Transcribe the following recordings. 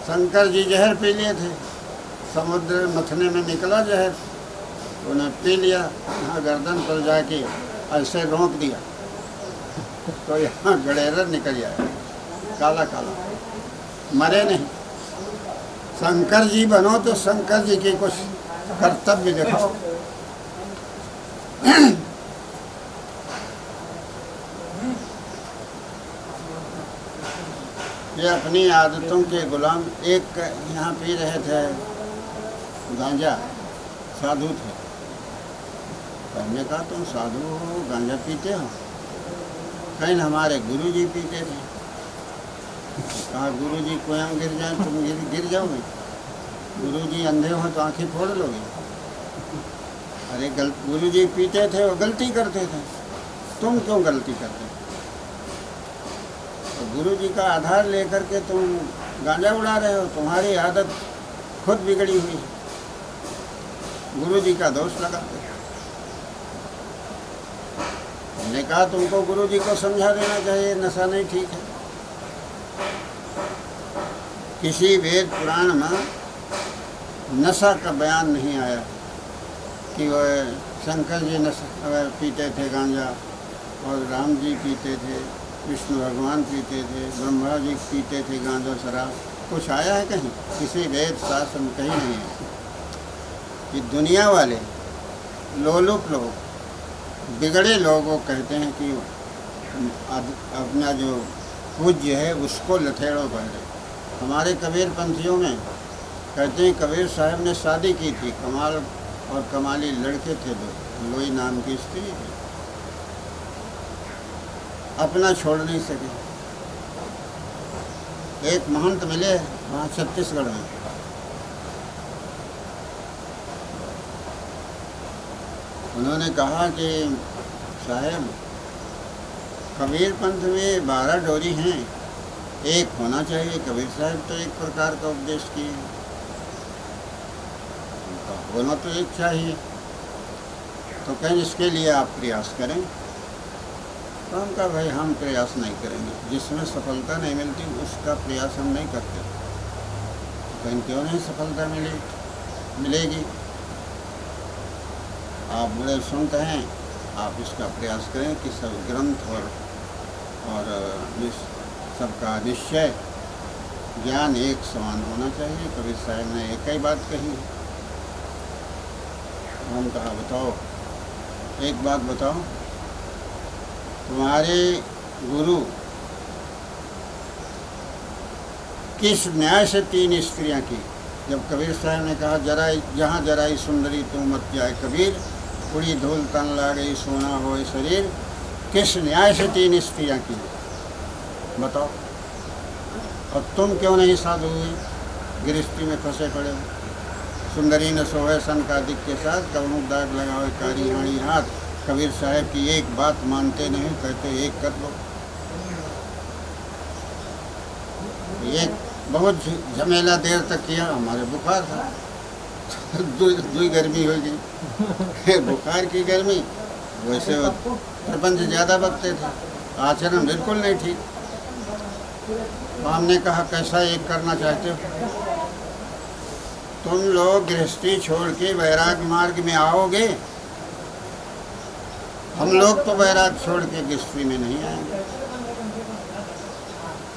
शंकर जी जहर पी लिए थे, समुद्र मथने में निकला जहर, उन्हें पी लिया, यहाँ गर्दन पर जाके ऐसे रोक दिया तो यहाँ गड़ेरर निकल आया, काला काला, मरे नहीं। शंकर जी बनो तो शंकर जी की कुछ कर्तव्य दिखाओ। ये अपनी आदतों के गुलाम। एक यहाँ पी रहे थे गांजा, साधु थे। हमने कहा तुम साधु हो, गांजा पीते हो? कहीं हमारे गुरुजी पीते थे। कहा गुरुजी कुआं गिर जाए तुम गिर जाओगे? गुरुजी अंधे हो तो आंखें फोड़ लोगे? अरे गुरुजी पीते थे, वो गलती करते थे, तुम क्यों गलती करते? तो गुरुजी का आधार लेकर के तुम गांजा उड़ा रहे हो, तुम्हारी आदत खुद बिगड़ी हुई है, गुरुजी का दोष लगाते। हमने कहा तुमको गुरुजी को समझा देना चाहिए, नशा नहीं ठीक है। किसी वेद पुराण में नशा का बयान नहीं आया कि वह शंकर जी नशा पीते थे गांजा, और राम जी पीते थे, विष्णु भगवान पीते थे, ब्रह्मा जी पीते थे गांजा शराब। कुछ आया है कहीं? किसी वेद शास्त्र में कहीं नहीं है। कि दुनिया वाले लोलुप लोग, बिगड़े लोगों कहते हैं कि अपना जो पूज्य है उसको लथेड़ो पहले। हमारे कबीर पंथियों में कहते हैं कबीर साहब ने शादी की थी, कमाल और कमाली लड़के थे दो, लोई नाम की स्त्री थी, अपना छोड़ नहीं सके। एक महंत मिले वहाँ छत्तीसगढ़ में, उन्होंने कहा कि साहब कबीर पंथ में 12 डोरी हैं, एक होना चाहिए। कबीर साहब तो एक प्रकार का उपदेश किए, होना तो एक चाहिए। तो कहें इसके लिए आप प्रयास करें। तो हम कहा भाई हम प्रयास नहीं करेंगे, जिसमें सफलता नहीं मिलती उसका प्रयास हम नहीं करते। तो कहीं क्यों नहीं सफलता मिलेगी? आप बड़े संत हैं, आप इसका प्रयास करें कि सब ग्रंथ और सबका निश्चय ज्ञान एक समान होना चाहिए। कबीर साहब ने एक ही बात कही। हम कहा बताओ, एक बात बताओ, तुम्हारे गुरु किस न्याय से 3 स्त्रियां की? जब कबीर साहब ने कहा जरा जहाँ जराई सुंदरी तू मत जाए कबीर, उड़ी धूल तन लागे सोना होए शरीर, किस न्याय से 3 स्त्रियां की? बताओ। और तुम क्यों नहीं साधु हुई? गृहस्थी में फंसे पड़े हो। सुंदरी न सोए सन कार्तिक के साथ, कवनों दाग लगाओ कारी हाणी हाथ। कबीर साहब की एक बात मानते नहीं, कहते एक कर लो। एक बहुत झमेला देर तक किया, हमारे बुखार था, दुई गर्मी हो गई। बुखार की गर्मी, वैसे प्रपंच ज़्यादा बकते थे, आचरण बिल्कुल नहीं ठीक। तो हमने कहा कैसा एक करना चाहते हो? तुम लोग गृहस्थी छोड़ के वैराग मार्ग में आओगे, हम लोग तो वैराग छोड़ के गृहस्थी में नहीं आएंगे।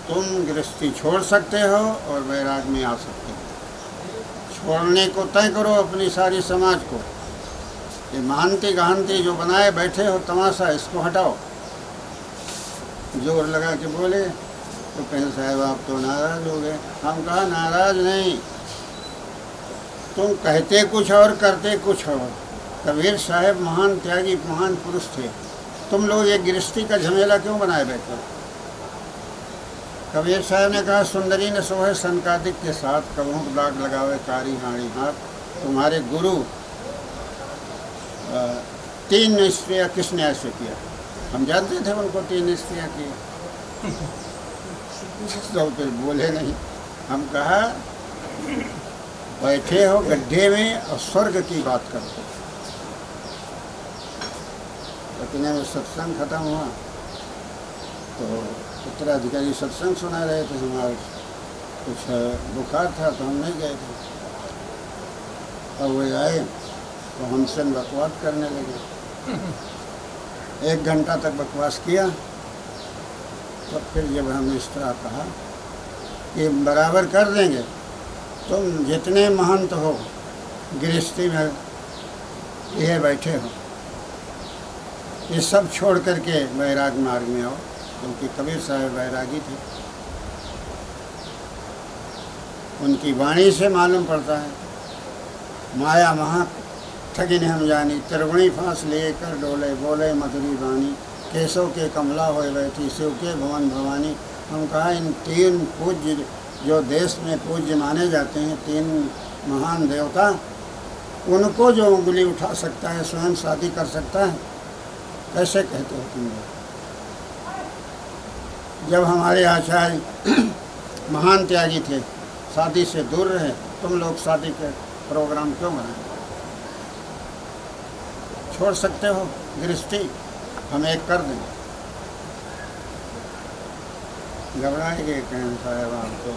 तुम गृहस्थी छोड़ सकते हो और वैराग में आ सकते हो। छोड़ने को तय करो अपनी सारी समाज को। ये महांती गहंती जो बनाए बैठे हो तमाशा, इसको हटाओ। जोर लगा के बोले तो कहें साहब आप तो नाराज़ हो गए। हम कहा नाराज़ नहीं, तुम कहते कुछ और करते कुछ और। कबीर साहब महान त्यागी, महान पुरुष थे, तुम लोग ये गृहस्थी का झमेला क्यों बनाए बैठे? कबीर साहब ने कहा सुंदरी न सोहे सन कार्तिक के साथ, कबहू दाग लगावे कारी हाणी हाथ। तुम्हारे गुरु 3 स्त्रियाँ किस न्याय से किया? हम जानते थे उनको 3 स्त्रियाँ की। तो फिर बोले नहीं। हम कहा बैठे हो गड्ढे में और स्वर्ग की बात करते। इतने में सत्संग खत्म हुआ तो उत्तराधिकारी सत्संग सुना रहे थे हमारे। कुछ बुखार था तो हम नहीं गए थे। अब वो आए तो हमसे बकवास करने लगे। 1 घंटा तक बकवास किया। तो फिर जब हमने इस तरह कहा कि बराबर कर देंगे, तुम जितने महंत हो गृहस्थी में ये बैठे हो, ये सब छोड़ करके वैराग मार्ग में आओ, क्योंकि कबीर साहब वैरागी थे। उनकी वाणी से मालूम पड़ता है, माया महा ठगी ने हम जानी, त्रिगुणी फांस लेकर डोले, बोले मधुरी वाणी, केशव के कमला होए बैठी, शिव के भवन भवानी। हम कहा इन 3 पूज्य जो देश में पूज्य माने जाते हैं, 3 महान देवता, उनको जो उंगली उठा सकता है, स्वयं शादी कर सकता है, कैसे कहते हो तुम लोग? जब हमारे आचार्य महान त्यागी थे, शादी से दूर रहे, तुम लोग शादी के प्रोग्राम क्यों बनाए? छोड़ सकते हो गृहस्थी, हम एक कर दें। घबराएंगे, कहें साहब आप तो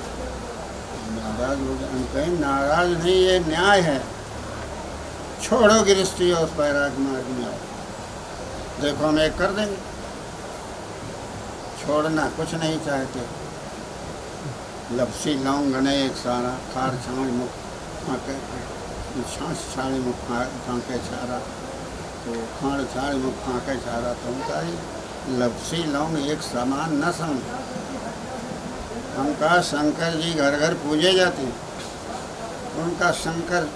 नाराज हो गए। हम कहें नाराज नहीं, ये न्याय है। छोड़ो गृहस्थी और वैराग मार्ग में आओ, देखो हम एक कर देंगे। छोड़ना कुछ नहीं चाहते। लपसी लौंग गने एक सारा, खार छाड़ मुख फाँके, छाछ छाड़ी मुख फाँके छारा, तो खाड़ छाड़ मुख फाँके छारा। तो हम कहा लपसी लौंग एक समान न समझ। हम कहा शंकर जी घर घर पूजे जाते हैं, उनका शंकर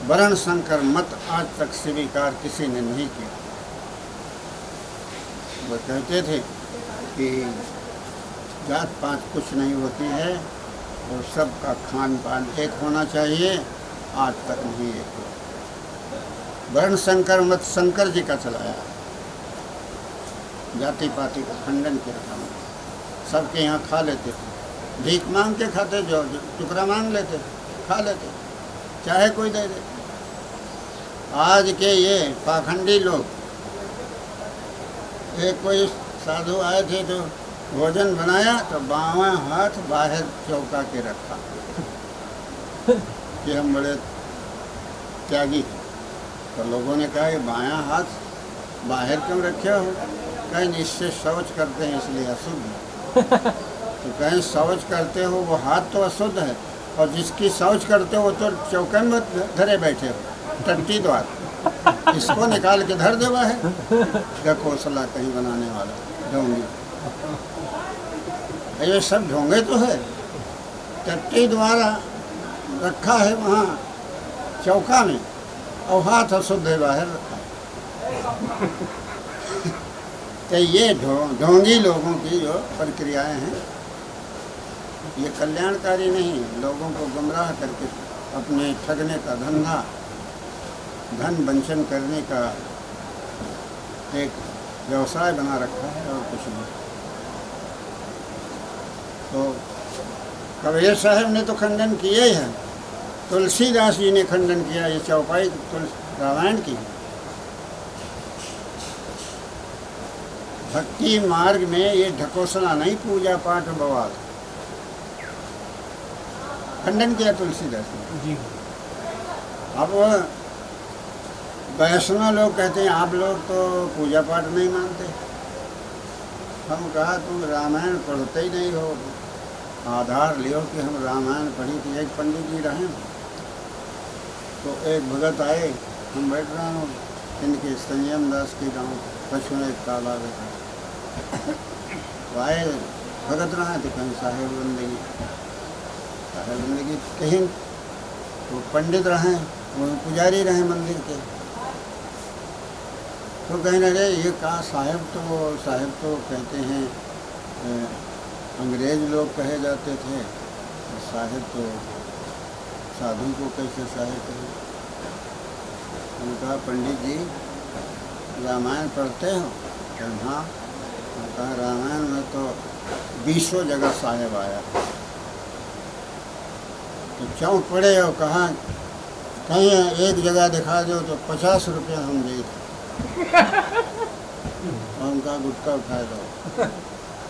वर्ण शंकर मत आज तक स्वीकार किसी ने नहीं किया। वो कहते थे कि जात पात कुछ नहीं होती है और सबका खान पान एक होना चाहिए, आज तक नहीं एक हुआ। वर्ण शंकर मत शंकर जी का चलाया, जाति पाति का खंडन किया था। सबके यहाँ खा लेते थे, भीख मांग के खाते, जो टुकड़ा मांग लेते खा लेते, चाहे कोई दे दे। आज के ये पाखंडी लोग, एक कोई साधु आए थे तो भोजन बनाया तो बावां हाथ बाहर चौका के रखा कि हम बड़े त्यागी हैं। तो लोगों ने कहा ये बायां हाथ बाहर क्यों रखे हो? कहीं इससे शौच करते हैं इसलिए अशुद्ध है। तो कहीं शौच करते हो वो हाथ तो अशुद्ध है, और जिसकी शौच करते हो वो तो चौके में धरे बैठे हो, टट्टी द्वार, इसको निकाल के धर देवा है। घोसला कहीं बनाने वाला ढोंगी, ये सब ढोंगे तो है। टट्टी द्वारा रखा है वहाँ चौका में, और हाथ अशुद्ध है बाहर रखा है। तो ये ढोंगी लोगों की जो प्रक्रियाएं हैं, ये कल्याणकारी नहीं है। लोगों को गुमराह करके अपने ठगने का धंधा, धन वंचन करने का एक व्यवसाय बना रखा है, और कुछ नहीं। तो कबीर साहब ने तो खंडन किया ही है, तुलसीदास जी ने खंडन किया। ये चौपाई रामायण की। भक्ति मार्ग में ये ढकोसला नहीं, पूजा पाठ बवाल खंडन किया तुलसीदास जी। अब वैष्णव लोग कहते हैं आप लोग तो पूजा पाठ नहीं मानते। हम कहा तुम रामायण पढ़ते ही नहीं हो, आधार लियो कि हम रामायण पढ़ी थी। एक पंडित जी रहे तो एक भगत आए, हम बैठ रहे हूँ इनके संयम दास के गाँव पश्चिम एक तालाब है, आए भगत रहे थे, कहीं साहेब बंदगी कहीं वो पंडित रहे, वो पुजारी रहे मंदिर के। तो कहने लगे ये कहा साहेब तो कहते हैं अंग्रेज लोग कहे जाते थे, साहेब तो साधु को कैसे साहेब कहे? उनका पंडित जी रामायण पढ़ते हो? कहा हाँ। कहा रामायण में तो 20 जगह साहेब आया। तो क्यों पढ़े हो? कहा कहीं एक जगह दिखा दो तो 50 रुपया हम दे दें। उनका गुटखा उठाए दो,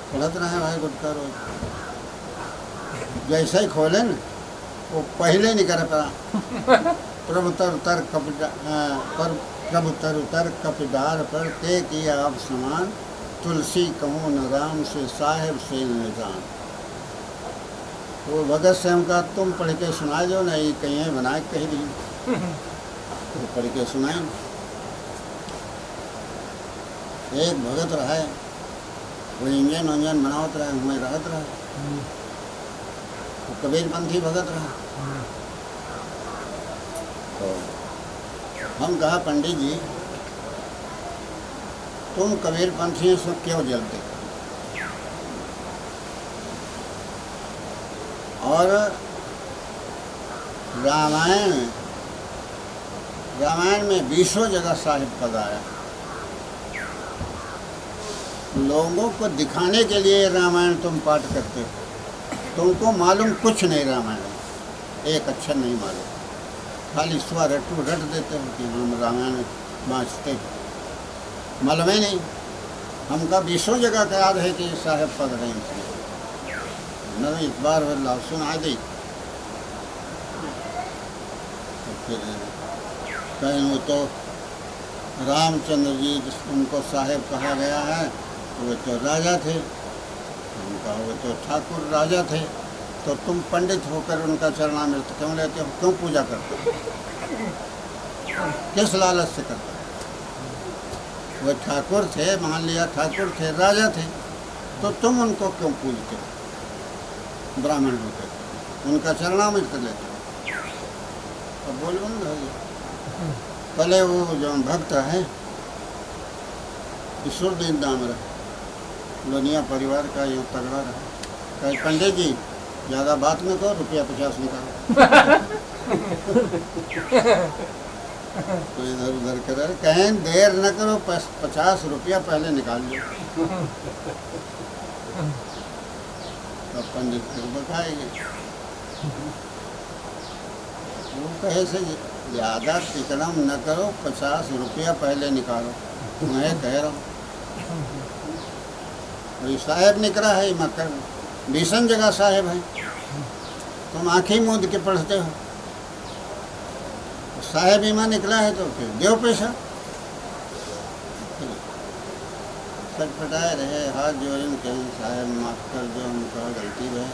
पढ़त रहे भाई गुटखा रोज। जैसे ही खोले न वो पहले नहीं कर पाया। प्रभु तर उतर पर प्रभु तर उतर कपिडार पर ते किया आप समान, तुलसी कहूँ न राम से साहेब से निजान। वो भगत से हमका तुम पढ़ के सुना दो, नहीं कहीं बनाए कहीं नहीं, तो पढ़ के सुनाए। एक भगत रहा है, वो इंजन उंजन बनावत रहे, हमें रहत रहा, वो कबीरपंथी भगत रहा। तो हम कहा पंडित जी तुम कबीरपंथियों से क्यों जलते? और रामायण में 20 जगह साहिब पद आया। लोगों को दिखाने के लिए रामायण तुम पाठ करते हो, तुमको मालूम कुछ नहीं रामायण, एक अक्षर नहीं मालूम, खाली स्वर रट देते हो कि हम रामायण बाँचते, मालूम ही नहीं। हमका 20 जगह का याद है कि साहेब पद रहे हैं, न एक बार सुना दी। तो फिर कहीं वो तो रामचंद्र जी उनको साहेब कहा गया है, वो तो राजा थे, उनका वो तो ठाकुर राजा थे, तो तुम पंडित होकर उनका चरणामृत क्यों लेते हो, क्यों पूजा करते हो, किस लालच से करते हो? वो ठाकुर थे, मान लिया ठाकुर थे, राजा थे, तो तुम उनको क्यों पूजते हो? ब्राह्मण होकर उनका चरणामृत लेते हो। अब बोल बंद हो गया। पहले वो जो भक्त है ईश्वरदीन दाम रहा, लोनिया परिवार का यूँ तगड़ा रहा, कहे पंडित जी ज़्यादा बात न करो, ₹50 निकालो। तो इधर उधर कर कहें देर न करो, ₹50 पहले निकाल लो। तो पंडित फिर बताएंगे, वो कहे से ज़्यादा तिकड़म न करो, ₹50 पहले निकालो, मैं कह रहा हूँ। और साहेब निकला है मकर 20 जगह साहेब है, तुम आँखें मूंद के पढ़ते हो। साहेब ईमा निकला है तो फिर देव पैसा। सटपटाए रहे, हाथ जोड़े कहीं साहेब माफ कर दो, हम कहा गलती है।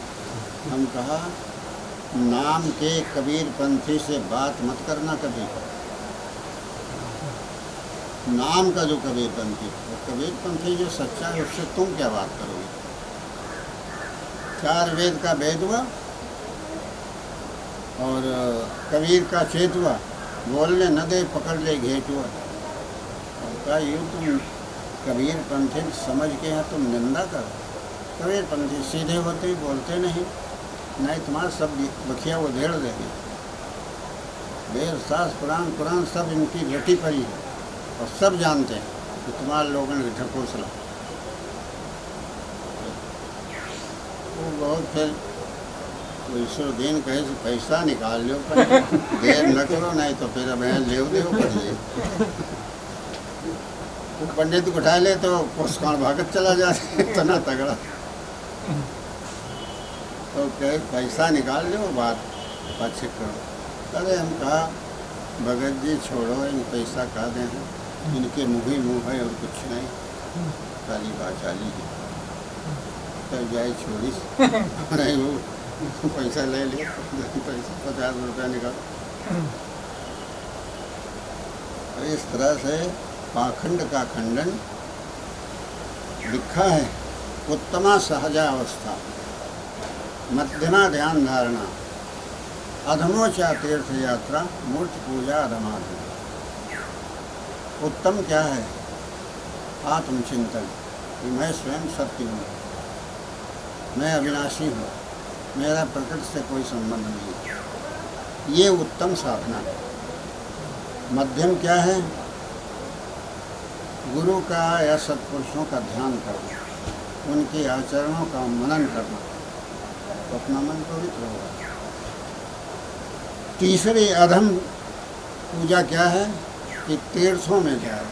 हम कहा नाम के कबीरपंथी से बात मत करना कभी। नाम का जो कबीरपंथी, वो कबीरपंथी जो सच्चा है उससे तुम क्या बात करोगे? 4 वेद का भेद हुआ और कबीर का चेत हुआ, बोलने न दे पकड़ ले घेट हुआ। का यूँ तुम कबीरपंथी समझ के यहाँ तुम निंदा करो। कबीरपंथी सीधे होते ही बोलते नहीं तुम्हारा सब बखिया वो धेड़ देंगे। वेद शास्त्र कुरान सब इनकी रटी पड़ी है और सब जानते हैं कि तुम्हारे लोगों ने ढकोसला। वो बहुत फिर ईश्वरदीन कहे से पैसा निकाल लो, देर न करो, नहीं तो फिर अब ले पड़ जाए। वो पंडित को उठा ले तो पुष्काण भागत चला जाए, इतना तगड़ा। तो कहे पैसा निकाल लो, बात अच्छे करो। अरे हम कहा भगत जी छोड़ो, इन पैसा कहा दें, इनके मुँह ही मुँह है और कुछ नहीं, खाली बाचाली है। तो जाए छोड़ी नहीं, वो पैसा ले लिया, पैसा ₹50 निकाल। इस तरह से पाखंड का खंडन लिखा है। उत्तमा सहजा अवस्था, मध्यमा ध्यान धारणा, अधमोचा तीर्थ यात्रा, मूर्ति पूजा अधमाधि। उत्तम क्या है? आत्मचिंतन कि मैं स्वयं सत्य हूँ, मैं अविनाशी हूँ, मेरा प्रकृति से कोई संबंध नहीं। ये उत्तम साधना है। मध्यम क्या है? गुरु का या सत्पुरुषों का ध्यान करना, उनके आचरणों का मनन करना, तो अपना मन पवित्र होगा। तीसरी अधम पूजा क्या है कि तीर्थों में जाए।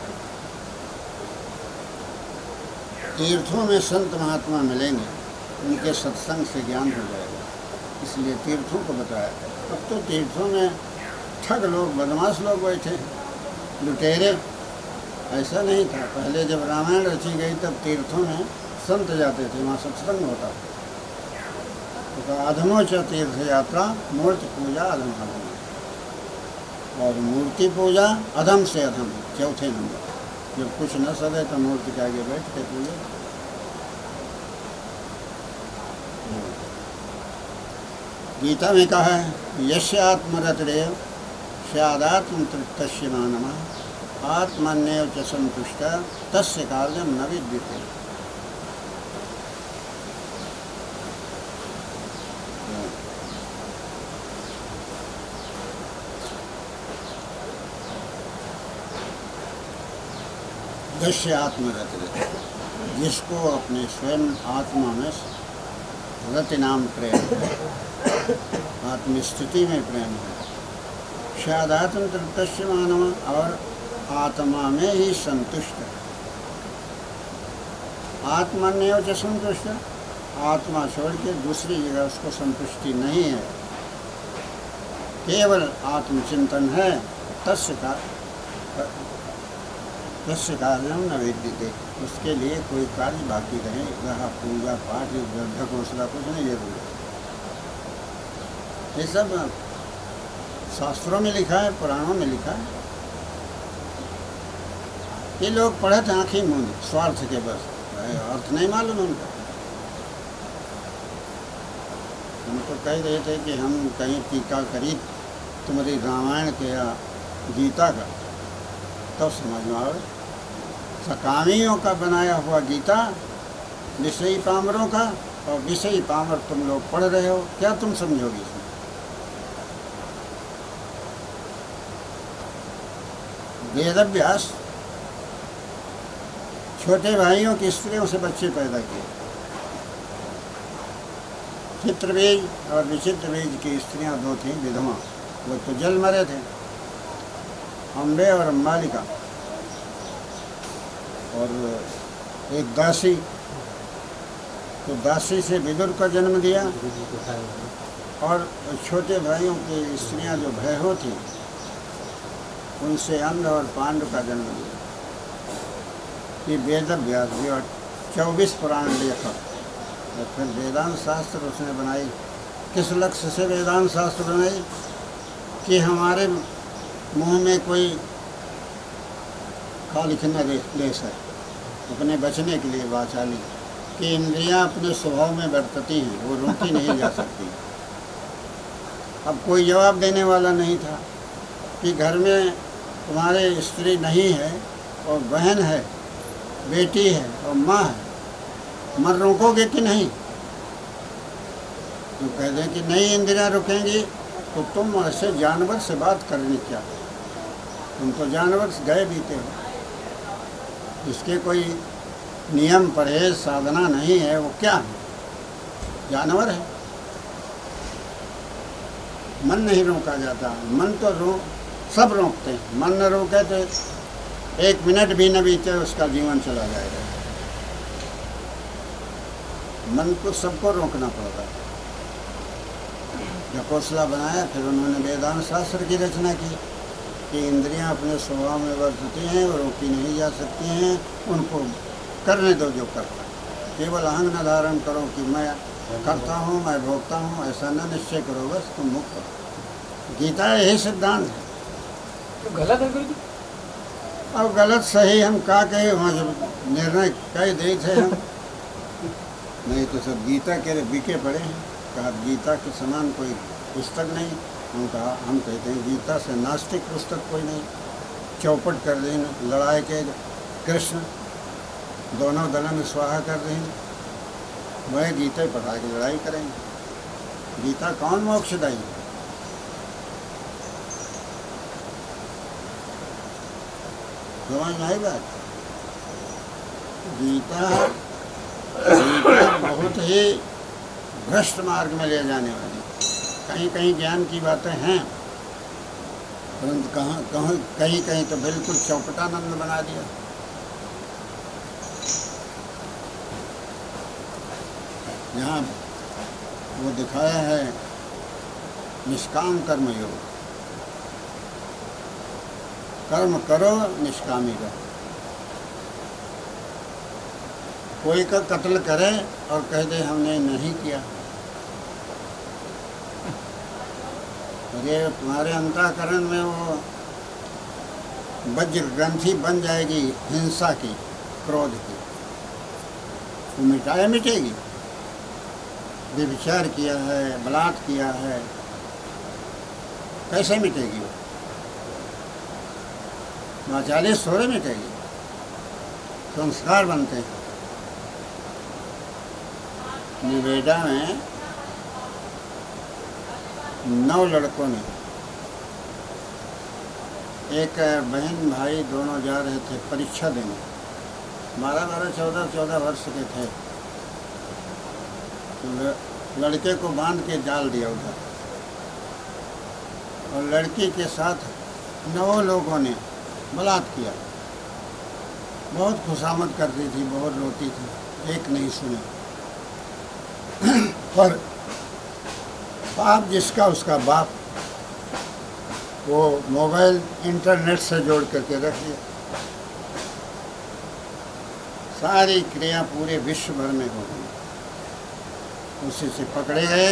तीर्थों में संत महात्मा मिलेंगे, उनके सत्संग से ज्ञान हो जाएगा। इसलिए तीर्थों को बताया। अब तो तीर्थों में ठग लोग, बदमाश लोग बैठे, लुटेरे। ऐसा नहीं था पहले। जब रामायण रची गई तब तीर्थों में संत जाते थे, वहाँ सत्संग होता था। तो कहा अधमोच तीर्थ यात्रा मूर्ति पूजा अधम अधम, और मूर्ति पूजा अधम से अधम, चौथे नंबर। जब कुछ न सके तो मूर्ति के आगे बैठ के पूजा। गीता में कहा है यस्य आत्मरतिरेव स्यादात्म तृप्तस्य मानवः आत्मन्येव च संतुष्टः तस्य कार्यं न विद्यते। यस्य आत्मरतिरेव, जिसको अपने स्वयं आत्मा में रति नाम प्रेम है, आत्मस्थिति में प्रेम है, शादात्म तृप्तस्य मानव, और आत्मा में ही संतुष्ट है। आत्मन्येव च संतुष्ट, आत्मा छोड़ के दूसरी जगह उसको संतुष्टि नहीं है, केवल आत्मचिंतन है। तस्य कार्यं न विद्यते, उसके लिए कोई कार्य बाकी रहे, रहा पूजा पाठ श्रद्धा घोषणा कुछ नहीं जरूरी। ये सब शास्त्रों में लिखा है, पुराणों में लिखा है। ये लोग पढ़े थे आँखी मूंद, स्वार्थ के बस, अर्थ नहीं मालूम उनका। हमको कह रहे थे कि हम कहीं टीका करी तुम्हारी रामायण के या गीता का, तब समझ में आवे। सकामियों का बनाया हुआ गीता विषयी पामरों का, और विषयी पामर तुम लोग पढ़ रहे हो, क्या तुम समझोगे इसमें? वेदव्यास छोटे भाइयों की स्त्रियों से बच्चे पैदा किए। चित्रबीज और विचित्रबीज की स्त्रियां दो थीं विधवा, वो तो जल मरे थे, अम्बे और अम्बालिका। और एक दासी, तो दासी से विदुर का जन्म दिया, और छोटे भाइयों की स्त्रियां जो भैहो थी उनसे अंध और पांडु का जन्म दिया। ये वेदव्यास जी और 24 पुराण लेखक, और फिर वेदांत शास्त्र उसने बनाई। किस लक्ष्य से वेदांत शास्त्र बनाई? कि हमारे मुंह में कोई खालिख न ले सके, अपने बचने के लिए वाचाली, कि इंद्रियां अपने स्वभाव में बरतती हैं, वो रोकी नहीं जा सकती। अब कोई जवाब देने वाला नहीं था कि घर में तुम्हारे स्त्री नहीं है और बहन है, बेटी है और माँ है, मर रोकोगे कि नहीं? तो कह दें कि नहीं इंद्रियां रुकेंगी, तो तुम ऐसे जानवर से बात करनी क्या? तुम तो जानवर से गए बीते हो, इसके कोई नियम परहेज साधना नहीं है, वो क्या है? जानवर है। मन नहीं रोका जाता, मन तो सब रोकते हैं। मन न रोके तो 1 मिनट भी न बीते उसका जीवन चला जाएगा। मन को सबको रोकना पड़ता है। जब घोंसला बनाया, फिर उन्होंने वेदांत शास्त्र की रचना की कि इंद्रियां अपने स्वभाव में वर्तती हैं, वो रोकी नहीं जा सकती हैं, उनको करने दो जो करता है। केवल अहंग न धारण करो कि मैं करता हूँ, मैं भोगता हूँ, ऐसा न निश्चय करो, बस तुम मुक्त हो। गीता यही सिद्धांत है। तो गलत है गुरु जी? अब गलत सही हम क्या कहे, वहाँ जब निर्णय कह दे थे हम। नहीं तो सब गीता के बिके पड़े हैं। कहा गीता के समान कोई पुस्तक नहीं। हम कहा, हम कहते हैं गीता से नास्तिक पुस्तक कोई नहीं। चौपट कर दें, लड़ाई के कृष्ण दोनों दलों में स्वाहा कर दें, वह गीता पढ़ा के लड़ाई करेंगे। गीता कौन मोक्षदायी है? समझ में आई बात? गीता बहुत ही भ्रष्ट मार्ग में ले जाने वाली। कहीं कहीं ज्ञान की बातें हैं, परंतु कहीं कहीं तो बिल्कुल चौपटानंद बना दिया। यहाँ वो दिखाया है निष्काम कर्म योग। कर्म करो, निष्कामी रहो। कोई का कत्ल करे और कह दे हमने नहीं किया, अरे तुम्हारे अंतःकरण में वो वज्र ग्रंथि बन जाएगी हिंसा की, क्रोध की, वो मिटाया मिटेगी। व्यभिचार किया है, बलात् किया है, कैसे मिटेगी वो? वाचालिस थोड़े मिटेगी, संस्कार बनते हैं। निवेदा में 9 लड़कों ने, एक बहन भाई दोनों जा रहे थे परीक्षा देने, 12-12, 14 वर्ष के थे। तो लड़के को बांध के डाल दिया उधर, और लड़की के साथ 9 लोगों ने बलात् किया। बहुत खुशामद करती थी, बहुत रोती थी, एक नहीं सुने। पर बाप जिसका उसका बाप, वो मोबाइल इंटरनेट से जोड़ करके रख दिया। सारी क्रिया पूरे विश्व भर में हो गई। उसी से पकड़े गए,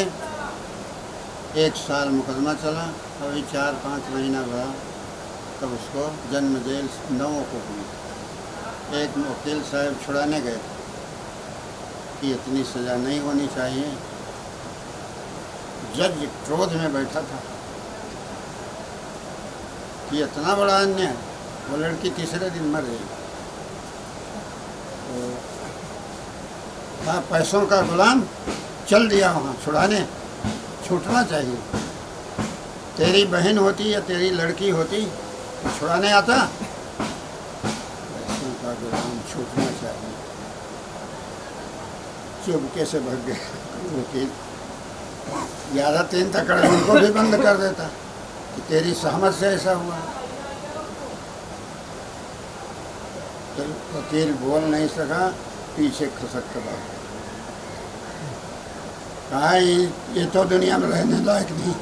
1 साल मुकदमा चला, अभी 4-5 महीना भरा, तब उसको जन्म जेल 9 को हुई। एक वकील साहब छुड़ाने गए कि इतनी सज़ा नहीं होनी चाहिए। जज क्रोध में बैठा था कि इतना बड़ा अन्याय। वो लड़की तीसरे दिन मर गई। तो था पैसों का गुलाम, चल दिया वहाँ छुड़ाने, छूटना चाहिए। तेरी बहन होती या तेरी लड़की होती तो छुड़ाने आता? पैसों का गुलाम, छूटना चाहिए। चुपके से भाग गया वकील। 11-3 तकड़ उनको भी बंद कर देता कि तेरी सहमत से ऐसा हुआ। तो वकील बोल नहीं सका, पीछे खसक कर भाग गया। कहा ये तो दुनिया में रहने लायक नहीं।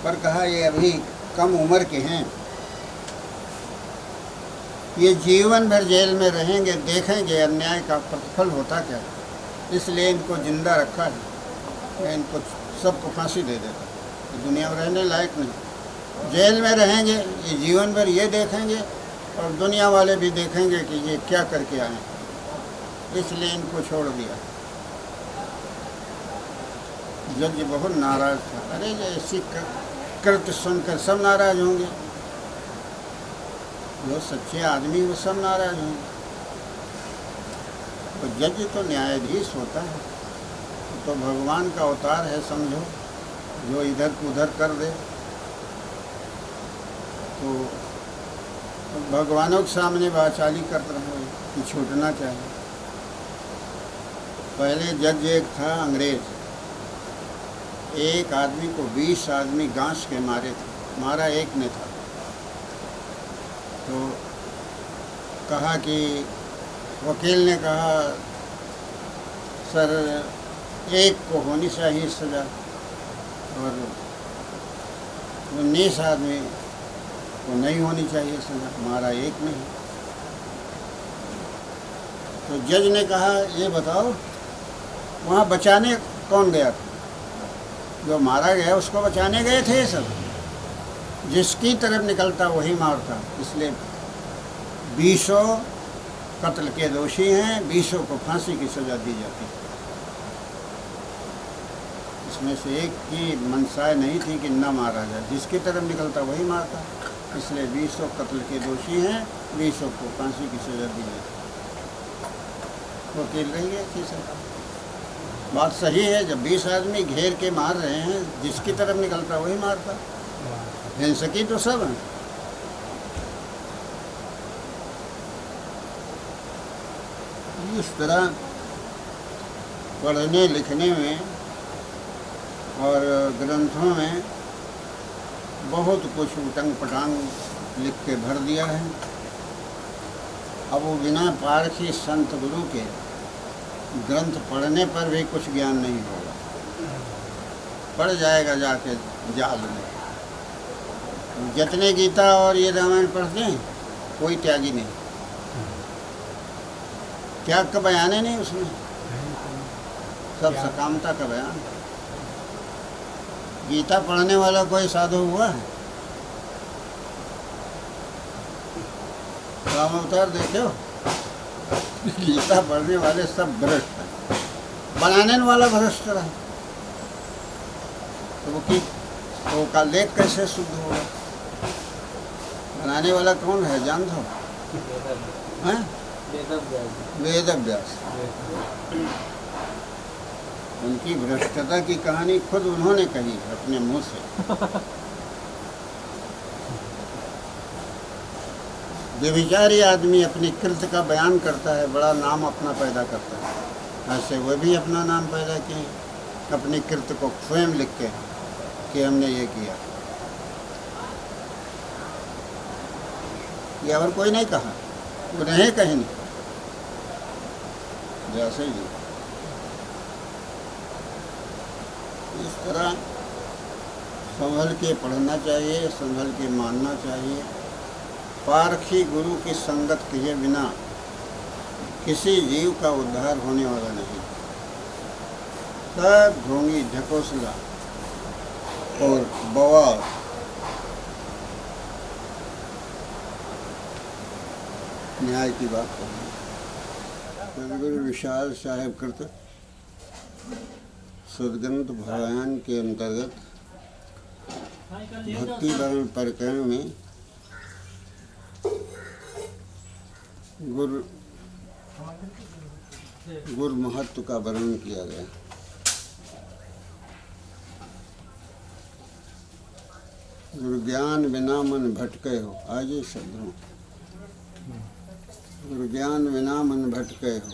पर कहा ये अभी कम उम्र के हैं, ये जीवन भर जेल में रहेंगे, देखेंगे अन्याय का प्रतिफल होता क्या, इसलिए इनको जिंदा रखा है। मैं इनको सबको फांसी दे देता, ये दुनिया में रहने लायक नहीं। जेल में रहेंगे, ये जीवन भर ये देखेंगे और दुनिया वाले भी देखेंगे कि ये क्या करके आए, इसलिए इनको छोड़ दिया। जज बहुत नाराज था। अरे ये ऐसी कृत्य सुनकर सब नाराज होंगे, जो सच्चे आदमी वो सब नाराज होंगे। तो जज तो न्यायाधीश होता है, तो भगवान का अवतार है समझो, जो इधर उधर कर दे। तो भगवानों के सामने वाचाली कर रहे हैं कि छूटना चाहिए। पहले जज एक था अंग्रेज, एक आदमी को 20 आदमी गांस के मारे थे, मारा एक ने था। तो कहा कि वकील ने कहा सर एक को होनी चाहिए सज़ा, और 19 आदमी को नहीं होनी चाहिए सज़ा, मारा एक नहीं। तो जज ने कहा ये बताओ वहाँ बचाने कौन गया था? जो मारा गया उसको बचाने गए थे ये सब, जिसकी तरफ निकलता वही मारता। इसलिए 20 कत्ल के दोषी हैं, 20 को फांसी की सज़ा दी जाती है। इसमें से एक की मनसाय नहीं थी कि न मारा जाए, जिसकी तरफ निकलता वही मारता। इसलिए 20 कत्ल के दोषी हैं, 20 को फांसी की सज़ा दी जाती। वकील रही है कि सरकार बात सही है। जब 20 आदमी घेर के मार रहे हैं, जिसकी तरफ निकलता वही मारता। हिंसकी तो सब हैं। इस तरह पढ़ने लिखने में और ग्रंथों में बहुत कुछ उटंग पटांग लिख के भर दिया है। अब वो बिना पारखी संत गुरु के ग्रंथ पढ़ने पर भी कुछ ज्ञान नहीं होगा, पड़ जाएगा जाके जाल में। जितने गीता और ये रामायण पढ़ते हैं कोई त्यागी नहीं, त्याग का बयान ही नहीं उसमें, सब सकामता का बयान। गीता पढ़ने वाला कोई साधु हुआ है? राम अवतार देखे हो? गीता पढ़ने वाले सब भ्रष्ट हैं, बनाने वाला भ्रष्ट रहा तो वो का लेख कैसे शुद्ध होगा? बनाने वाला कौन है जानते हो? हैं? वेद व्यास। उनकी भ्रष्टता की कहानी खुद उन्होंने कही अपने मुंह से। व्यभिचारी आदमी अपनी कृत्य का बयान करता है, बड़ा नाम अपना पैदा करता है। ऐसे वे भी अपना नाम पैदा किए, अपनी कृत्य को स्वयं लिख के कि हमने ये किया। ये और कोई नहीं कहा, उन्हें कहीं नहीं, जैसे ही। इस तरह संभल के पढ़ना चाहिए, संभल के मानना चाहिए। पारखी गुरु की संगत किए बिना किसी जीव का उद्धार होने वाला नहीं। सब ढोंगी ढकोसला और बवाल न्याय की बात करें। गुरु विशाल साहेब कृत सदग्रंथ भवान के अंतर्गत भक्ति वर्ण प्रकरण में गुरु महत्व का वर्णन किया गया। गुरु ज्ञान बिना मन भटके हो, आज ये शब्द हो। गुरु ज्ञान बिना मन भटके हो,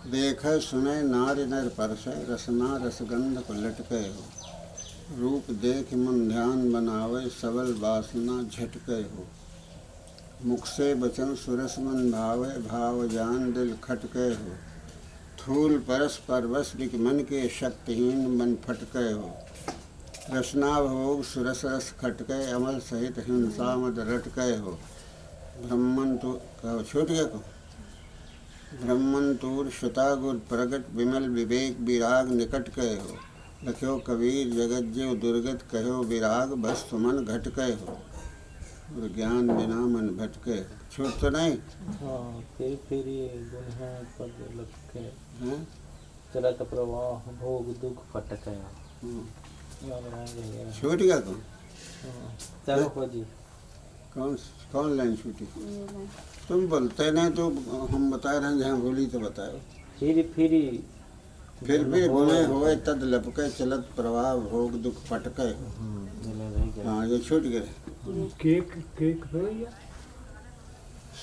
देख सुने नार नर परसे, रसना रसगंध को लटके हो। रूप देख मन ध्यान बनावे, सबल वासना झटके हो। मुख से बचन सुरस मन भावे, भाव जान दिल खटके हो। थूल परस परवश बिक मन के, शक्तिहीन मन फटके हो। रसना भोग सुरस रस खटके, अमल सहित हिंसा मद रटके हो। ब्रह्मन तो छूट गया को ब्रह्मन तूर श्रुता गुर प्रगट, विमल विवेक विराग निकट कहे हो। लख्यो कबीर जगत जीव दुर्गत, कहो विराग बस तुमन घट कहे हो। और ज्ञान बिना मन भटके, छूट तो नहीं। फिर ये गुन्हा पद लटके, चलत प्रवाह भोग दुख फटके। छूट गया तुम? चलो खोजी। कौन लाइन छूटी? तुम बोलते नहीं तो हम बता रहे हैं, जहाँ बोली तो बताओ। फिर भी बोले होए तद लपके, चलत प्रवाह भोग दुख फटके। हाँ ये छूट गए। केक केक भैया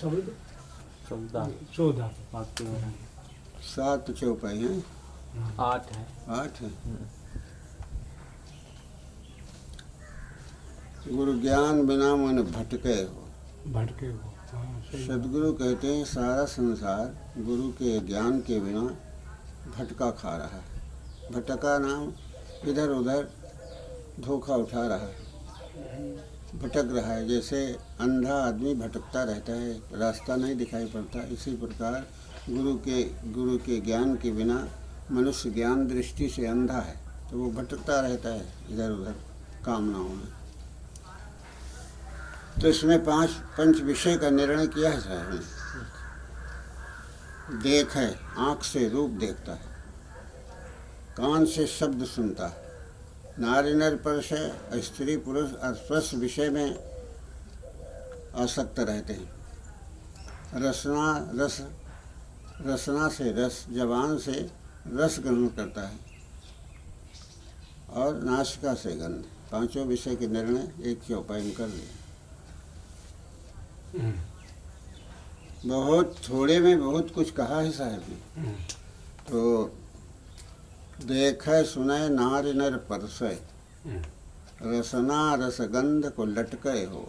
शब्द 14 7 चौपाई हैं, 8 है। 8 है। गुरु ज्ञान बिना मन भटके हो, भटके हो। हाँ, सही सदगुरु कहते हैं सारा संसार गुरु के ज्ञान के बिना भटका खा रहा है। भटका नाम इधर उधर धोखा उठा रहा है, भटक रहा है। जैसे अंधा आदमी भटकता रहता है, रास्ता नहीं दिखाई पड़ता, इसी प्रकार गुरु के ज्ञान के बिना मनुष्य ज्ञान दृष्टि से अंधा है, तो वो भटकता रहता है इधर उधर कामनाओं में। तो इसमें पंच विषय का निर्णय किया है साहब ने। देख है, आँख से रूप देखता है, कान से शब्द सुनता है, नारी नर पर से स्त्री पुरुष स्पर्श विषय में आसक्त रहते हैं। रसना से रस, जबान से रस ग्रहण करता है, और नासिका से गंध। पांचों विषय के निर्णय एक चौपाई में कर लिए। बहुत थोड़े में बहुत कुछ कहा है साहब ने। तो देखे सुने नारी नर परसे, रसना रसगंध को लटके हो।